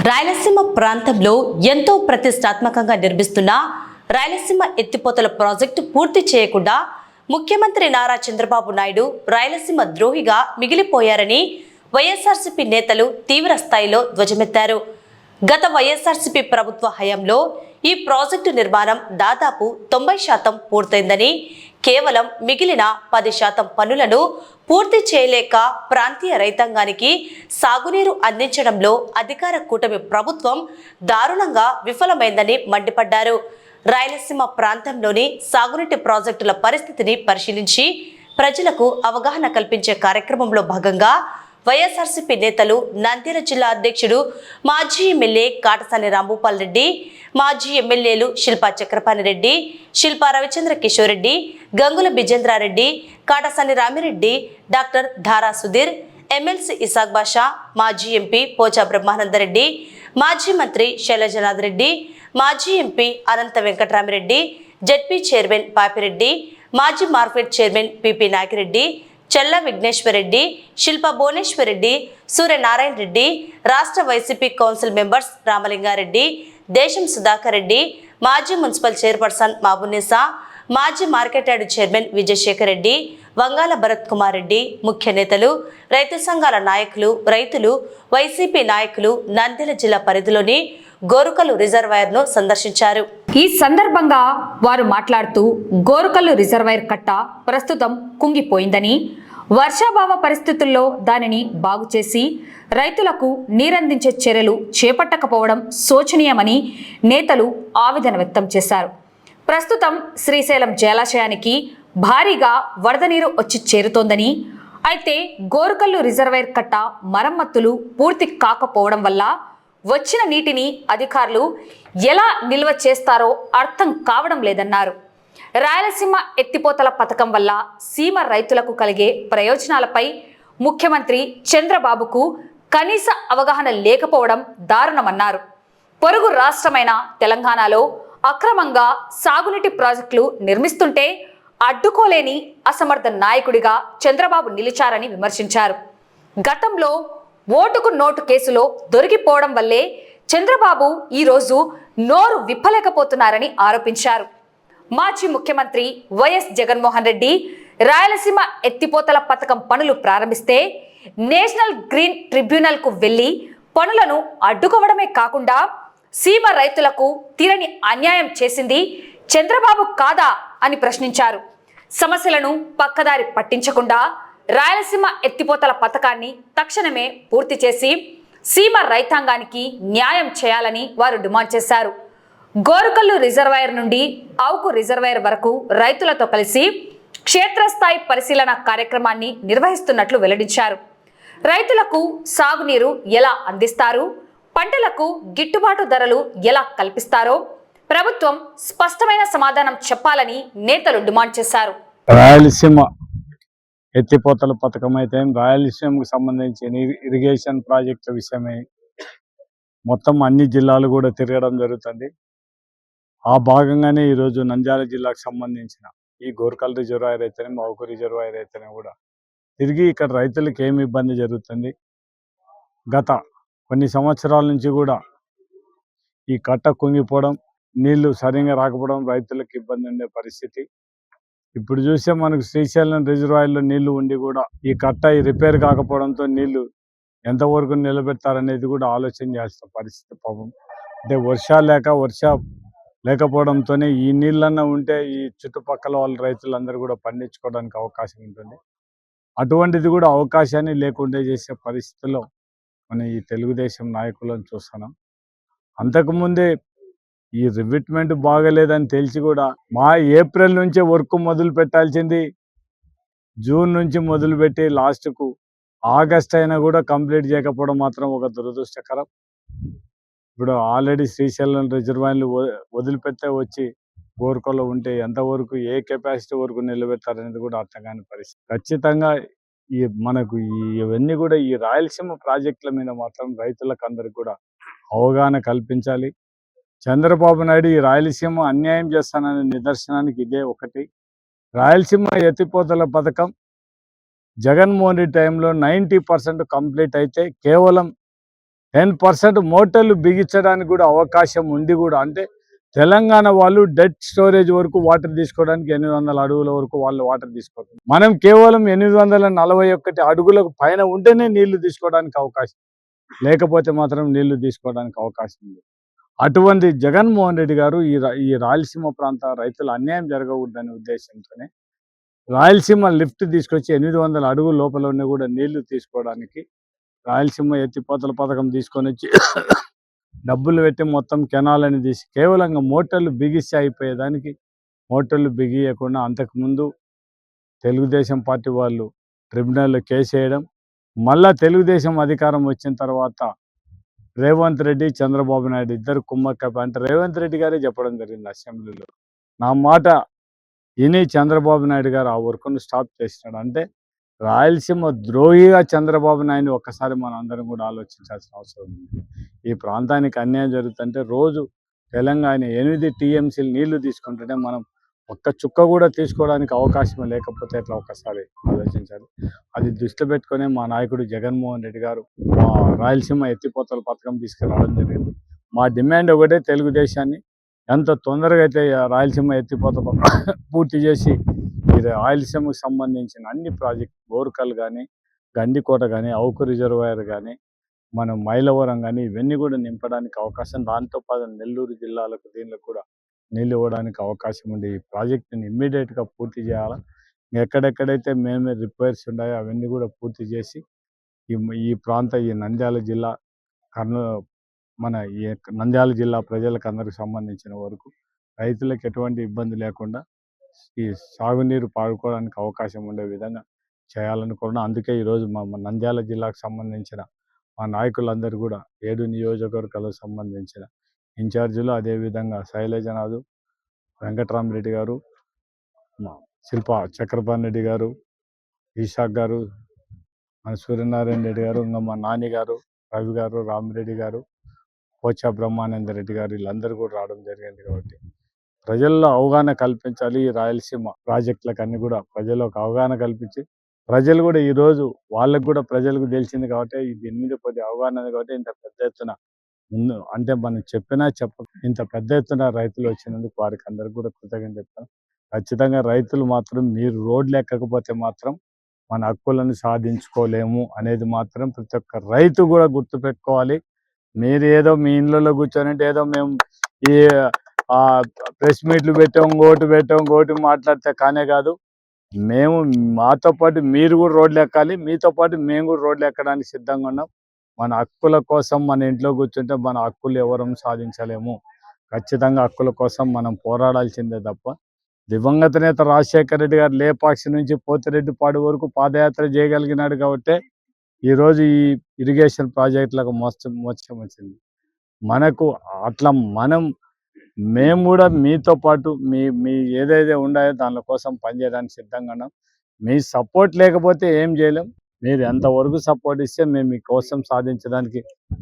రాయలసీమ ప్రాంతంలో ఎంతో ప్రతిష్టాత్మకంగా నిర్మిస్తున్న రాయలసీమ ఎత్తిపోతల ప్రాజెక్టు పూర్తి చేయకుండా ముఖ్యమంత్రి నారా చంద్రబాబు నాయుడు రాయలసీమ ద్రోహిగా మిగిలిపోయారని వైఎస్ఆర్సీపీ నేతలు తీవ్ర స్థాయిలో ధ్వజమెత్తారు. గత వైఎస్ఆర్సీపీ ప్రభుత్వ హయాంలో ఈ ప్రాజెక్టు నిర్మాణం దాదాపు 90% పూర్తయిందని, కేవలం మిగిలిన 10% పనులను పూర్తి చేయలేక ప్రాంతీయ రైతాంగానికి సాగునీరు అందించడంలో అధికార కూటమి ప్రభుత్వం దారుణంగా విఫలమైందని మండిపడ్డారు. రాయలసీమ ప్రాంతంలోని సాగునీటి ప్రాజెక్టుల పరిస్థితిని పరిశీలించి ప్రజలకు అవగాహన కల్పించే కార్యక్రమంలో భాగంగా వైఎస్ఆర్సీపీ నేతలు నంద్యాల జిల్లా అధ్యక్షుడు మాజీ ఎమ్మెల్యే కాటసాని రాంభూపాల్ రెడ్డి, మాజీ ఎమ్మెల్యేలు శిల్పా చక్రపాణి రెడ్డి, శిల్పా రవిచంద్ర కిషోర్ రెడ్డి, గంగుల బిజేంద్రారెడ్డి, కాటసాని రామిరెడ్డి, డాక్టర్ ధారా సుధీర్, ఎమ్మెల్సీ ఇసాక్ బాషా, మాజీ ఎంపీ పోచా బ్రహ్మానందరెడ్డి, మాజీ మంత్రి శైలజనాథ్ రెడ్డి, మాజీ ఎంపీ అనంత వెంకటరామిరెడ్డి, జెడ్పీ చైర్మన్ పాపిరెడ్డి, మాజీ మార్కెట్ చైర్మన్ పిపి నాగిరెడ్డి, చెల్ల విఘ్నేశ్వరరెడ్డి, శిల్ప భువనేశ్వరరెడ్డి, సూర్యనారాయణ రెడ్డి, రాష్ట్ర వైసీపీ కౌన్సిల్ మెంబర్స్ రామలింగారెడ్డి, దేశం సుధాకర్ రెడ్డి, మాజీ మున్సిపల్ చైర్పర్సన్ మాబునిసా, మాజీ market yard chairman Vijayasekhar Reddy, Vangala Bharat Kumar Reddy, ముఖ్య నేతలు, రైతు సంఘాల నాయకులు, రైతులు, వైసీపీ నాయకులు నంద్యాల జిల్లా పరిధిలోని గోరుకల్లు రిజర్వాయర్ను సందర్శించారు. ఈ సందర్భంగా వారు మాట్లాడుతూ గోరుకల్లు రిజర్వాయర్ కట్ట ప్రస్తుతం కుంగిపోయిందని, వర్షాభావ పరిస్థితుల్లో దానిని బాగు చేసి రైతులకు నీరందించే చర్యలు చేపట్టకపోవడం శోచనీయమని నేతలు ఆవేదన వ్యక్తం చేశారు. ప్రస్తుతం శ్రీశైలం జలాశయానికి భారీగా వరద నీరు వచ్చి చేరుతోందని, అయితే గోరుకల్లు రిజర్వాయర్ కట్ట మరమ్మతులు పూర్తి కాకపోవడం వల్ల వచ్చిన నీటిని అధికారులు ఎలా నిల్వ చేస్తారో అర్థం కావడం లేదన్నారు. రాయలసీమ ఎత్తిపోతల పథకం వల్ల సీమ రైతులకు కలిగే ప్రయోజనాలపై ముఖ్యమంత్రి చంద్రబాబుకు కనీస అవగాహన లేకపోవడం దారుణమన్నారు. పొరుగు రాష్ట్రమైన తెలంగాణలో అక్రమంగా సాగునీటి ప్రాజెక్టులు నిర్మిస్తుంటే అడ్డుకోలేని అసమర్థ నాయకుడిగా చంద్రబాబు నిలిచారని విమర్శించారు. గతంలో ఓటుకు నోటు కేసులో దొరికిపోవడం వల్లే చంద్రబాబు ఈరోజు నోరు విప్పలేకపోతున్నారని ఆరోపించారు. మాజీ ముఖ్యమంత్రి వైఎస్ జగన్మోహన్ రెడ్డి రాయలసీమ ఎత్తిపోతల పథకం పనులు ప్రారంభిస్తే నేషనల్ గ్రీన్ ట్రిబ్యునల్కు వెళ్లి పనులను అడ్డుకోవడమే కాకుండా సీమ రైతులకు తీరని అన్యాయం చేసింది చంద్రబాబు కాదా అని ప్రశ్నించారు. సమస్యలను పక్కదారి పట్టించకుండా రాయలసీమ ఎత్తిపోతల పథకాన్ని తక్షణమే పూర్తి చేసి సీమ రైతాంగానికి న్యాయం చేయాలని వారు డిమాండ్ చేశారు. గోరుకల్లు రిజర్వాయర్ నుండి అవుకు రిజర్వాయర్ వరకు రైతులతో కలిసి క్షేత్రస్థాయి పరిశీలన కార్యక్రమాన్ని నిర్వహిస్తున్నట్లు వెల్లడించారు. రైతులకు సాగునీరు ఎలా అందిస్తారు, పంటలకు గిట్టుబాటు ధరలు ఎలా కల్పిస్తారో ప్రభుత్వం స్పష్టమైన సమాధానం చెప్పాలని నేతలు డిమాండ్ చేశారు. రాయలసీమ ఎత్తిపోతల పథకం అయితే రాయలసీమకు సంబంధించిన ఇరిగేషన్ ప్రాజెక్టుల విషయమే మొత్తం అన్ని జిల్లాలు కూడా తిరగడం జరుగుతుంది. ఆ భాగంగానే ఈరోజు నంద్యాల జిల్లాకు సంబంధించిన ఈ గోరుకల్ రిజర్వాయర్ అయితేనే, మౌకు రిజర్వాయర్ అయితేనే కూడా తిరిగి ఇక్కడ రైతులకు ఏమి ఇబ్బంది జరుగుతుంది. గత కొన్ని సంవత్సరాల నుంచి కూడా ఈ కట్ట కుంగిపోవడం, నీళ్లు సరిగా రాకపోవడం రైతులకు ఇబ్బంది ఉండే పరిస్థితి. ఇప్పుడు చూస్తే మనకు శ్రీశైలం రిజర్వాయర్లో నీళ్లు ఉండి కూడా ఈ కట్ట రిపేర్ కాకపోవడంతో నీళ్లు ఎంతవరకు నిలబెడతారనేది కూడా ఆలోచన చేస్తున్న పరిస్థితి. పాపం అంటే వర్షం లేకపోవడంతోనే ఈ నీళ్ళన్నా ఉంటే ఈ చుట్టుపక్కల వాళ్ళ రైతులందరూ కూడా పండించుకోవడానికి అవకాశం ఉంటుంది. అటువంటిది కూడా అవకాశాన్ని లేకుండా చేసే పరిస్థితిలో మనం ఈ తెలుగుదేశం నాయకులను చూస్తున్నాం. అంతకుముందే ఈ రివిట్మెంట్ బాగలేదని తెలిసి కూడా ఏప్రిల్ నుంచే వర్క్ మొదలు పెట్టాల్సింది జూన్ నుంచి మొదలుపెట్టి లాస్ట్కు ఆగస్ట్ అయినా కూడా కంప్లీట్ చేయకపోవడం మాత్రం ఒక దురదృష్టకరం. ఇప్పుడు ఆల్రెడీ శ్రీశైలం రిజర్వాయర్లు వదిలిపెట్టే వచ్చి గోరుకల్లో ఉంటే ఎంతవరకు ఏ కెపాసిటీ వరకు నిలబెడతారనేది కూడా అర్థం కాని పరిస్థితి. ఖచ్చితంగా మనకు ఇవన్నీ కూడా ఈ రాయలసీమ ప్రాజెక్టుల మీద మాత్రం రైతులకు అందరికి కూడా అవగాహన కల్పించాలి. చంద్రబాబు నాయుడు ఈ రాయలసీమ అన్యాయం చేస్తాననే నిదర్శనానికి ఇదే ఒకటి. రాయలసీమ ఎత్తిపోతల పథకం జగన్మోహన్ రెడ్డి టైంలో 90% కంప్లీట్ అయితే కేవలం 10% మోటార్లు బిగించడానికి కూడా అవకాశం ఉండి కూడా, అంటే తెలంగాణ వాళ్ళు డెడ్ స్టోరేజ్ వరకు వాటర్ తీసుకోవడానికి 800 అడుగుల వరకు వాళ్ళు వాటర్ తీసుకోవాలి. మనం కేవలం 841 అడుగులకు పైన ఉంటేనే నీళ్లు తీసుకోవడానికి అవకాశం, లేకపోతే మాత్రం నీళ్లు తీసుకోవడానికి అవకాశం ఉంది. అటువంటి జగన్మోహన్ రెడ్డి గారు ఈ రాయలసీమ ప్రాంత రైతుల అన్యాయం జరగకూడదనే ఉద్దేశంతోనే రాయలసీమ లిఫ్ట్ తీసుకొచ్చి 800 అడుగుల లోపలనే కూడా నీళ్లు తీసుకోవడానికి రాయలసీమ ఎత్తిపోతల పథకం తీసుకొని వచ్చి డబ్బులు పెట్టి మొత్తం కెనాలని తీసి కేవలంగా మోటార్లు బిగిస్తే అయిపోయేదానికి మోటార్లు బిగియకుండా అంతకుముందు తెలుగుదేశం పార్టీ వాళ్ళు ట్రిబ్యునల్లో కేసు వేయడం, మళ్ళా తెలుగుదేశం అధికారం వచ్చిన తర్వాత రేవంత్ రెడ్డి చంద్రబాబు నాయుడు ఇద్దరు కుమ్మక్క, అంటే రేవంత్ రెడ్డి గారే చెప్పడం జరిగింది అసెంబ్లీలో, నా మాట విని చంద్రబాబు నాయుడు గారు ఆ వర్క్ను స్టాప్ చేసినాడు. అంటే రాయలసీమ ద్రోహిగా చంద్రబాబు నాయుడు ఒక్కసారి మనం అందరం కూడా ఆలోచించాల్సిన అవసరం ఉంది. ఈ ప్రాంతానికి అన్యాయం జరుగుతుంటే రోజు తెలంగాణ 8 టీఎంసీలు నీళ్లు తీసుకుంటుంటే మనం ఒక్క చుక్క కూడా తీసుకోవడానికి అవకాశం లేకపోతే ఎట్లా ఒక్కసారి ఆలోచించాలి. అది దృష్టి పెట్టుకునే మా నాయకుడు జగన్మోహన్ రెడ్డి గారు మా రాయలసీమ ఎత్తిపోతల పథకం తీసుకురావడం జరిగింది. మా డిమాండ్ ఒకటే, తెలుగుదేశాన్ని ఎంత తొందరగా అయితే రాయలసీమ ఎత్తిపోత పూర్తి చేసి ఈ రాయలసీమకు సంబంధించిన అన్ని ప్రాజెక్ట్ బోర్కల్ కానీ, గండికోట కానీ, అవుకు రిజర్వాయర్ కానీ, మనం మైలవరం కానీ ఇవన్నీ కూడా నింపడానికి అవకాశం, దాంతోపాటు నెల్లూరు జిల్లాలకు దీనిలో కూడా నీళ్ళు ఇవ్వడానికి అవకాశం ఉంది. ఈ ప్రాజెక్టుని ఇమ్మీడియట్గా పూర్తి చేయాలి. ఎక్కడెక్కడైతే మేమే రిపేర్స్ ఉన్నాయో అవన్నీ కూడా పూర్తి చేసి ఈ నంద్యాల జిల్లా మన ఈ నంద్యాల జిల్లా ప్రజలకు అందరికి సంబంధించిన వరకు రైతులకు ఎటువంటి ఇబ్బంది లేకుండా ఈ సాగునీరు పాడుకోవడానికి అవకాశం ఉండే విధంగా చేయాలనుకున్నాం. అందుకే ఈరోజు మా నంద్యాల జిల్లాకు సంబంధించిన మా నాయకులందరూ కూడా 7 నియోజకవర్గాలకు సంబంధించిన ఇన్ఛార్జీలు, అదేవిధంగా శైలజనాథు, వెంకటరామరెడ్డి గారు, శిల్ప చక్రపాణి రెడ్డి గారు, ఈశాక్ గారు, మన సూర్యనారాయణ రెడ్డి గారు, ఇంకా మా నాని గారు, రవి గారు, రామిరెడ్డి గారు, పోచా బ్రహ్మానంద రెడ్డి గారు, వీళ్ళందరూ కూడా రావడం జరిగింది. కాబట్టి ప్రజల్లో అవగాహన కల్పించాలి. ఈ రాయలసీమ ప్రాజెక్టులకు అన్ని కూడా ప్రజల్లో ఒక అవగాహన కల్పించి, ప్రజలు కూడా ఈరోజు వాళ్ళకు కూడా ప్రజలకు తెలిసింది కాబట్టి దీని మీద కొద్దిగా అవగాహన ఉంది కాబట్టి ఇంత పెద్ద ఎత్తున ముందు, అంటే మనం చెప్పినా ఇంత పెద్ద ఎత్తున రైతులు వచ్చినందుకు వారికి అందరికి కూడా కృతజ్ఞతలు చెప్తాను. ఖచ్చితంగా రైతులు మాత్రం మీరు రోడ్లు ఎక్కకపోతే మాత్రం మన హక్కులను సాధించుకోలేము అనేది మాత్రం ప్రతి ఒక్క రైతు కూడా గుర్తుపెట్టుకోవాలి. మీరు ఏదో మీ ఇళ్ళలో కూర్చొని ఏదో మేము ఈ ప్రెస్ మీట్లు పెట్టాం, ఓటు మాట్లాడితే కానే కాదు. మేము మాతో పాటు మీరు కూడా రోడ్లు ఎక్కాలి, మీతో పాటు మేము కూడా రోడ్లు ఎక్కడానికి సిద్ధంగా ఉన్నాం. మన హక్కుల కోసం మన ఇంట్లో కూర్చుంటే మన హక్కులు ఎవరం సాధించలేము. ఖచ్చితంగా హక్కుల కోసం మనం పోరాడాల్సిందే తప్ప, దివంగత నేత రాజశేఖర రెడ్డి గారు లేపాక్షి నుంచి పోతిరెడ్డిపాడు వరకు పాదయాత్ర చేయగలిగినాడు కాబట్టి ఈరోజు ఈ ఇరిగేషన్ ప్రాజెక్టులకు మోక్షం వచ్చింది మనకు. అట్లా మేము కూడా మీతో పాటు మీ ఏదైతే ఉన్నాయో దాని కోసం పనిచేయడానికి సిద్ధంగా ఉన్నాం. మీ సపోర్ట్ లేకపోతే ఏం చేయలేం. మీరు ఎంతవరకు సపోర్ట్ ఇస్తే మేము మీకోసం సాధించడానికి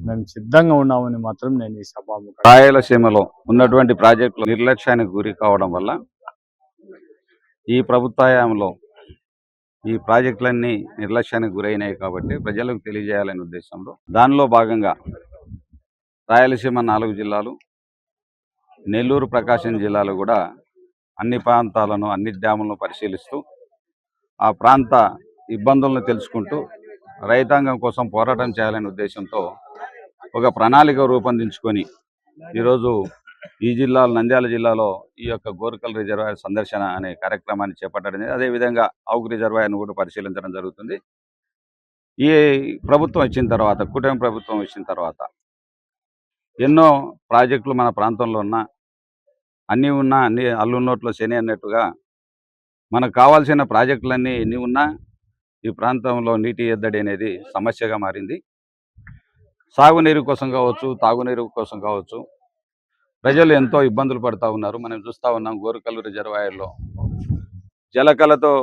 మేము సిద్ధంగా ఉన్నామని మాత్రం నేను ఈ సభాముఖంగా. రాయలసీమలో ఉన్నటువంటి ప్రాజెక్టులు నిర్లక్ష్యానికి గురి కావడం వల్ల ఈ ప్రభుత్వంలో ఈ ప్రాజెక్టులన్నీ నిర్లక్ష్యానికి గురైనాయి కాబట్టి ప్రజలకు తెలియజేయాలనే ఉద్దేశంలో దానిలో భాగంగా రాయలసీమ 4 జిల్లాలు, నెల్లూరు, ప్రకాశం జిల్లాలు కూడా అన్ని ప్రాంతాలను, అన్ని డ్యాములను పరిశీలిస్తూ ఆ ప్రాంత ఇబ్బందులను తెలుసుకుంటూ రైతాంగం కోసం పోరాటం చేయాలనే ఉద్దేశంతో ఒక ప్రణాళిక రూపొందించుకొని ఈరోజు ఈ జిల్లాలో, నంద్యాల జిల్లాలో ఈ యొక్క గోరుకల్ రిజర్వాయర్ సందర్శన అనే కార్యక్రమాన్ని చేపట్టడం, అదేవిధంగా అవుకు రిజర్వాయర్ను కూడా పరిశీలించడం జరుగుతుంది. ఈ ప్రభుత్వం వచ్చిన తర్వాత, కూటమి ప్రభుత్వం వచ్చిన తర్వాత ఎన్నో ప్రాజెక్టులు మన ప్రాంతంలో అన్నీ అల్లున్నోట్లో శని అన్నట్టుగా మనకు కావాల్సిన ప్రాజెక్టులన్నీ ఎన్ని ఉన్నా ఈ ప్రాంతంలో నీటి ఎద్దడి అనేది సమస్యగా మారింది. సాగునీరు కోసం కావచ్చు, తాగునీరు కోసం కావచ్చు, ప్రజలు ఎంతో ఇబ్బందులు పడుతూ ఉన్నారు. మనం చూస్తూ ఉన్నాం గోరుకల్ రిజర్వాయర్లో జలకళతో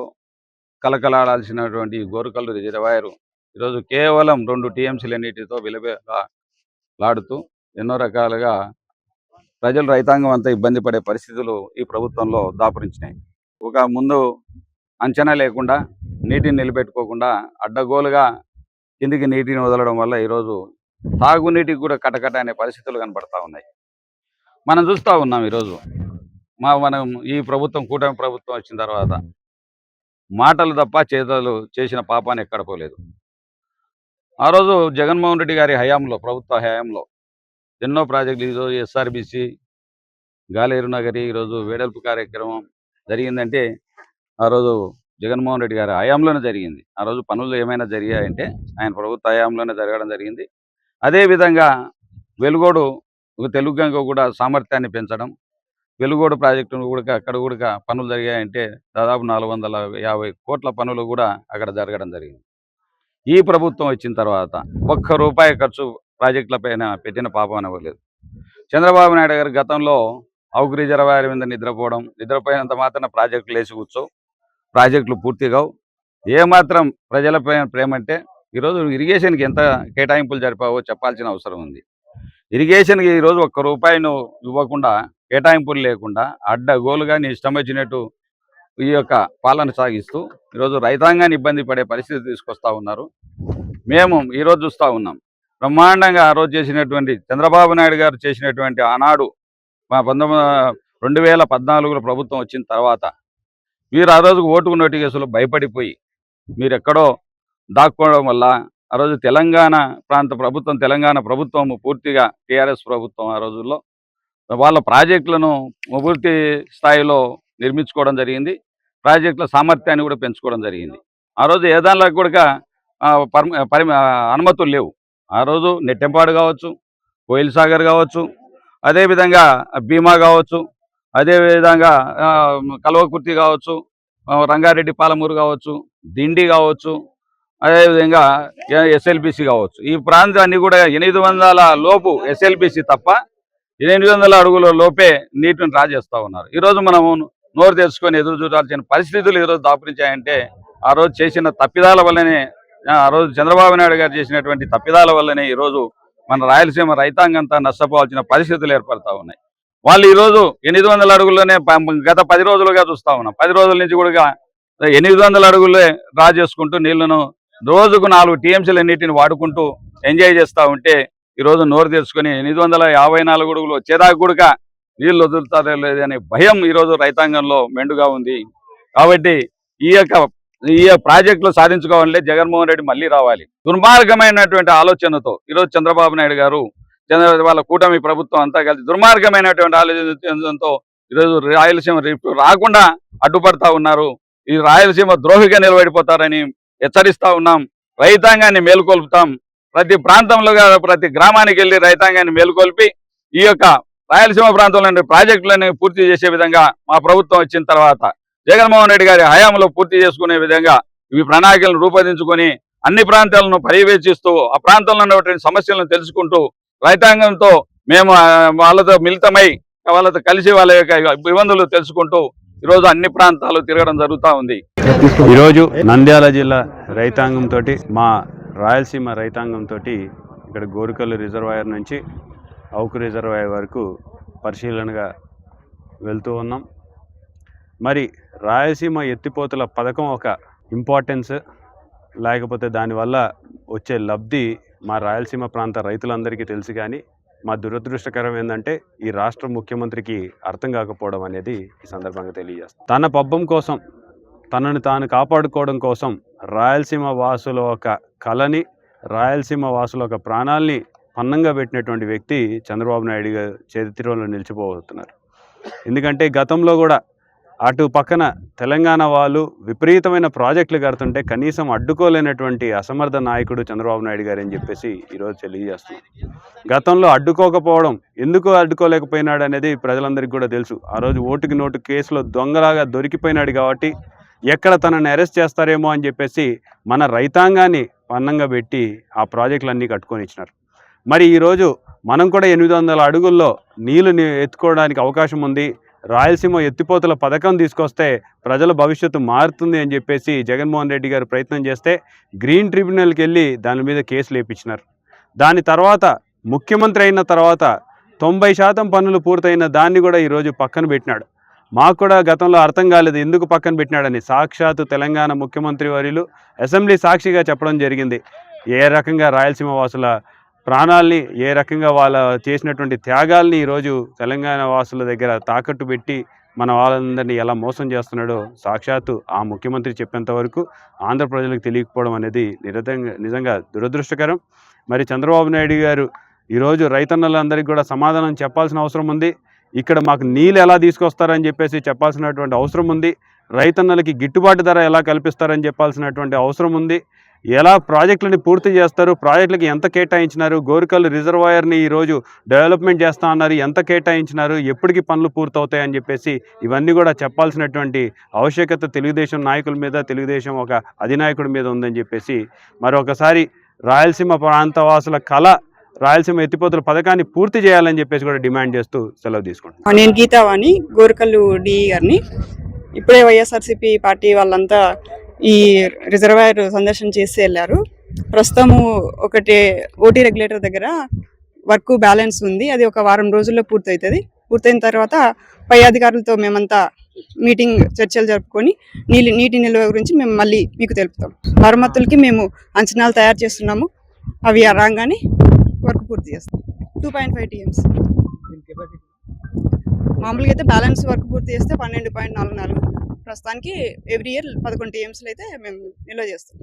కలకలాడాల్సినటువంటి గోరుకల్ రిజర్వాయర్ ఈరోజు కేవలం 2 టీఎంసీల నీటితో విలవిలాడుతూ ఎన్నో రకాలుగా ప్రజలు, రైతాంగం అంతా ఇబ్బంది పడే పరిస్థితులు ఈ ప్రభుత్వంలో దాపురించినాయి. ఒక ముందు అంచనా లేకుండా, నీటిని నిలబెట్టుకోకుండా అడ్డగోలుగా కిందికి నీటిని వదలడం వల్ల ఈరోజు తాగునీటికి కూడా కటకట అనే పరిస్థితులు కనబడతా ఉన్నాయి. మనం చూస్తూ ఉన్నాం ఈరోజు మనం ఈ ప్రభుత్వం కూటమి ప్రభుత్వం వచ్చిన తర్వాత మాటలు తప్ప చేతలు చేసిన పాపాన్ని ఎక్కడ పోలేదు. ఆ రోజు జగన్మోహన్ రెడ్డి గారి హయాంలో, ప్రభుత్వ హయాంలో ఎన్నో ప్రాజెక్టులు, ఈరోజు ఎస్ఆర్బిసి, గాలేరు నగరి, ఈరోజు వేడల్పు కార్యక్రమం జరిగిందంటే ఆ రోజు జగన్మోహన్ రెడ్డి గారి హయాంలోనే జరిగింది. ఆ రోజు పనులు ఏమైనా జరిగాయంటే ఆయన ప్రభుత్వ హయాంలోనే జరగడం జరిగింది. అదేవిధంగా వెలుగోడు తెలుగు గంగ కూడా సామర్థ్యాన్ని పెంచడం, వెలుగోడు ప్రాజెక్టును కూడా అక్కడ కూడా పనులు జరిగాయంటే దాదాపు 450 కోట్ల పనులు కూడా అక్కడ జరగడం జరిగింది. ఈ ప్రభుత్వం వచ్చిన తర్వాత ఒక్క రూపాయి ఖర్చు ప్రాజెక్టుల పైన పెట్టిన పాపం అనవలేదు. చంద్రబాబు నాయుడు గారు గతంలో అవుకు రిజర్వాయర్ మీద నిద్రపోయినంత మాత్రాన ప్రాజెక్టులు వేసి కూర్చో, ప్రాజెక్టులు పూర్తిగావు. ఏమాత్రం ప్రజలపై ప్రేమ అంటే ఈరోజు ఇరిగేషన్కి ఎంత కేటాయింపులు జరిపావో చెప్పాల్సిన అవసరం ఉంది. ఇరిగేషన్కి ఈరోజు ఒక్క రూపాయిను ఇవ్వకుండా, కేటాయింపులు లేకుండా అడ్డగోలుగా నీ ఇష్టం వచ్చినట్టు ఈ యొక్క పాలన సాగిస్తూ ఈరోజు రైతాంగాన్ని ఇబ్బంది పడే పరిస్థితి తీసుకొస్తా ఉన్నారు. మేము ఈరోజు చూస్తూ ఉన్నాం బ్రహ్మాండంగా ఆ రోజు చేసినటువంటి చంద్రబాబు నాయుడు గారు చేసినటువంటి ఆనాడు మా 2014లో ప్రభుత్వం వచ్చిన తర్వాత మీరు ఆ రోజు ఓటుకు నోటు కేసులో భయపడిపోయి మీరు ఎక్కడో దాక్కోవడం వల్ల ఆ రోజు తెలంగాణ ప్రభుత్వం పూర్తిగా టీఆర్ఎస్ ప్రభుత్వం ఆ రోజుల్లో వాళ్ళ ప్రాజెక్టులను పూర్తి స్థాయిలో నిర్మించుకోవడం జరిగింది. ప్రాజెక్టుల సామర్థ్యాన్ని కూడా పెంచుకోవడం జరిగింది. ఆ రోజు ఏ దానిలో కూడా అనుమతులు లేవు. ఆ రోజు నెట్టెంపాడు కావచ్చు, కోయిల్ సాగర్ కావచ్చు, అదేవిధంగా భీమా కావచ్చు, అదేవిధంగా కల్వకుర్తి కావచ్చు, రంగారెడ్డి పాలమూరు కావచ్చు, దిండి కావచ్చు, అదేవిధంగా ఎస్ఎల్బిసి కావచ్చు. ఈ ప్రాంతాన్ని కూడా 800 లోపు ఎస్ఎల్బిసి తప్ప 800 అడుగుల లోపే నీటిని రాజేస్తూ ఉన్నారు. ఈరోజు మనము నోరు తెచ్చుకొని ఎదురు చూడాల్సిన పరిస్థితులు ఈరోజు దాపురించాయంటే ఆ రోజు చేసిన తప్పిదాల వల్లనే, ఆ రోజు చంద్రబాబు నాయుడు గారు చేసినటువంటి తప్పిదాల వల్లనే ఈరోజు మన రాయలసీమ రైతాంగంతా నష్టపోవాల్సిన పరిస్థితులు ఏర్పడతా ఉన్నాయి. వాళ్ళు ఈరోజు 800 అడుగుల్లోనే గత 10 రోజులుగా చూస్తూ ఉన్నాం. 10 రోజుల నుంచి కూడా 800 అడుగులే డ్రా చేసుకుంటూ నీళ్లను రోజుకు 4 టీఎంసీల నీటిని వాడుకుంటూ ఎంజాయ్ చేస్తూ ఉంటే ఈరోజు నోరు తెచ్చుకొని 854 అడుగులు వచ్చేదాకా కూడా నీళ్ళు వదులుతారో లేదనే భయం ఈరోజు రైతాంగంలో మెండుగా ఉంది. కాబట్టి ఈ ప్రాజెక్టులు సాధించుకోవాలంటే జగన్మోహన్ రెడ్డి మళ్ళీ రావాలి. దుర్మార్గమైనటువంటి ఆలోచనతో ఈరోజు చంద్రబాబు నాయుడు గారు, వాళ్ళ కూటమి ప్రభుత్వం అంతా కలిసి దుర్మార్గమైనటువంటి ఆలోచనతో ఈరోజు రాయలసీమ రాకుండా అడ్డుపడతా ఉన్నారు. ఈ రాయలసీమ ద్రోహిగా నిలబడిపోతారని హెచ్చరిస్తా ఉన్నాం. రైతాంగాన్ని మేలుకొల్పుతాం. ప్రతి ప్రాంతంలో ప్రతి గ్రామానికి వెళ్ళి రైతాంగాన్ని మేలుకొల్పి ఈ యొక్క రాయలసీమ ప్రాంతంలో ప్రాజెక్టులను పూర్తి చేసే విధంగా మా ప్రభుత్వం వచ్చిన తర్వాత జగన్మోహన్ రెడ్డి గారి హయాంలో పూర్తి చేసుకునే విధంగా ఈ ప్రణాళికలను రూపొందించుకొని అన్ని ప్రాంతాలను పర్యవేక్షిస్తూ ఆ ప్రాంతంలో ఉన్నటువంటి సమస్యలను తెలుసుకుంటూ రైతాంగంతో మేము వాళ్ళతో మిళితమై వాళ్ళతో కలిసి వాళ్ళ యొక్క ఇబ్బందులు తెలుసుకుంటూ ఈరోజు అన్ని ప్రాంతాలు తిరగడం జరుగుతూ ఉంది. ఈరోజు నంద్యాల జిల్లా రైతాంగంతో, మా రాయలసీమ రైతాంగంతో ఇక్కడ గోరుకల్లు రిజర్వాయర్ నుంచి అవుకు రిజర్వాయర్ వరకు పరిశీలనగా వెళ్తూ ఉన్నాం. మరి రాయలసీమ ఎత్తిపోతల పథకం ఒక ఇంపార్టెన్స్, లేకపోతే దానివల్ల వచ్చే లబ్ధి మా రాయలసీమ ప్రాంత రైతులందరికీ తెలుసు. కానీ మా దురదృష్టకరం ఏంటంటే ఈ రాష్ట్ర ముఖ్యమంత్రికి అర్థం కాకపోవడం అనేది ఈ సందర్భంగా తెలియజేస్తాం. తన పబ్బం కోసం, తనను తాను కాపాడుకోవడం కోసం రాయలసీమ వాసుల ఒక కళని, రాయలసీమ వాసుల ఒక ప్రాణాల్ని పన్నంగా పెట్టినటువంటి వ్యక్తి చంద్రబాబు నాయుడు గారు చరిత్రలో నిలిచిపోతున్నారు. ఎందుకంటే గతంలో కూడా అటు పక్కన తెలంగాణ వాళ్ళు విపరీతమైన ప్రాజెక్టులు కడుతుంటే కనీసం అడ్డుకోలేనటువంటి అసమర్థ నాయకుడు చంద్రబాబు నాయుడు గారు అని చెప్పేసి ఈరోజు తెలియజేస్తున్నాం. గతంలో అడ్డుకోకపోవడం, ఎందుకు అడ్డుకోలేకపోయినాడు అనేది ప్రజలందరికీ కూడా తెలుసు. ఆ రోజు ఓటుకి నోటు కేసులో దొంగలాగా దొరికిపోయినాడు కాబట్టి ఎక్కడ తనని అరెస్ట్ చేస్తారేమో అని చెప్పేసి మన రైతాంగాన్ని పన్నంగా పెట్టి ఆ ప్రాజెక్టులన్నీ కట్టుకొని ఇచ్చినారు. మరి ఈరోజు మనం కూడా 800 అడుగుల్లో నీళ్లు ఎత్తుకోవడానికి అవకాశం ఉంది. రాయలసీమ ఎత్తిపోతల పథకం తీసుకొస్తే ప్రజల భవిష్యత్తు మారుతుంది అని చెప్పేసి జగన్మోహన్ రెడ్డి గారు ప్రయత్నం చేస్తే గ్రీన్ ట్రిబ్యునల్కి వెళ్ళి దాని మీద కేసులు వేయించినారు. దాని తర్వాత ముఖ్యమంత్రి అయిన తర్వాత 90% పనులు పూర్తయిన దాన్ని కూడా ఈరోజు పక్కన పెట్టినాడు. మాకు కూడా గతంలో అర్థం కాలేదు ఎందుకు పక్కన పెట్టినాడని. సాక్షాత్తు తెలంగాణ ముఖ్యమంత్రి వర్యులు అసెంబ్లీ సాక్షిగా చెప్పడం జరిగింది ఏ రకంగా రాయలసీమ వాసుల ప్రాణాల్ని ఏ రకంగా వాళ్ళ చేసినటువంటి త్యాగాల్ని ఈరోజు తెలంగాణ వాసుల దగ్గర తాకట్టు పెట్టి మన వాళ్ళందరినీ ఎలా మోసం చేస్తున్నాడో సాక్షాత్తు ఆ ముఖ్యమంత్రి చెప్పేంత వరకు ఆంధ్ర ప్రజలకు తెలియకపోవడం అనేది నిజంగా దురదృష్టకరం. మరి చంద్రబాబు నాయుడు గారు ఈరోజు రైతన్నలందరికీ కూడా సమాధానం చెప్పాల్సిన అవసరం ఉంది. ఇక్కడ మాకు నీళ్ళు ఎలా తీసుకొస్తారని చెప్పేసి చెప్పాల్సినటువంటి అవసరం ఉంది. రైతన్నలకి గిట్టుబాటు ధర ఎలా కల్పిస్తారని చెప్పాల్సినటువంటి అవసరం ఉంది. ఎలా ప్రాజెక్టులని పూర్తి చేస్తారు, ప్రాజెక్టులకి ఎంత కేటాయించినారు, గోరుకల్లు రిజర్వాయర్ని ఈరోజు డెవలప్మెంట్ చేస్తా అన్నారు, ఎంత కేటాయించినారు, ఎప్పటికి పనులు పూర్తవుతాయని చెప్పేసి ఇవన్నీ కూడా చెప్పాల్సినటువంటి ఆవశ్యకత తెలుగుదేశం నాయకుల మీద, తెలుగుదేశం ఒక అధినాయకుడి మీద ఉందని చెప్పేసి మరొకసారి రాయలసీమ ప్రాంతవాసుల కళ రాయలసీమ ఎత్తిపోతల పథకాన్ని పూర్తి చేయాలని చెప్పేసి కూడా డిమాండ్ చేస్తూ సెలవు తీసుకుంటున్నాను. నేను గీతావాణి, గోరుకల్లు డిఈ గారిని. ఇప్పుడే వైఎస్ఆర్సీపీ పార్టీ వాళ్ళంతా ఈ రిజర్వాయర్ సందర్శన చేసి వెళ్ళారు. ప్రస్తుతము ఒకటి ఓటీ రెగ్యులేటర్ దగ్గర వర్క్ బ్యాలెన్స్ ఉంది, అది ఒక వారం రోజుల్లో పూర్తవుతుంది. పూర్తయిన తర్వాత పై అధికారులతో మేమంతా మీటింగ్ చర్చలు జరుపుకొని నీటి నిల్వ గురించి మేము మళ్ళీ మీకు తెలుపుతాం. మరమ్మతులకి మేము అంచనాలు తయారు చేస్తున్నాము, అవి రాగానే వర్క్ పూర్తి చేస్తాం. 2.5 TMs మామూలుగా అయితే బ్యాలెన్స్ వర్క్ పూర్తి చేస్తే 12.44. ప్రస్తుతానికి ఎవ్రీ ఇయర్ 11 TMs అయితే మేము నిల్వ చేస్తాం.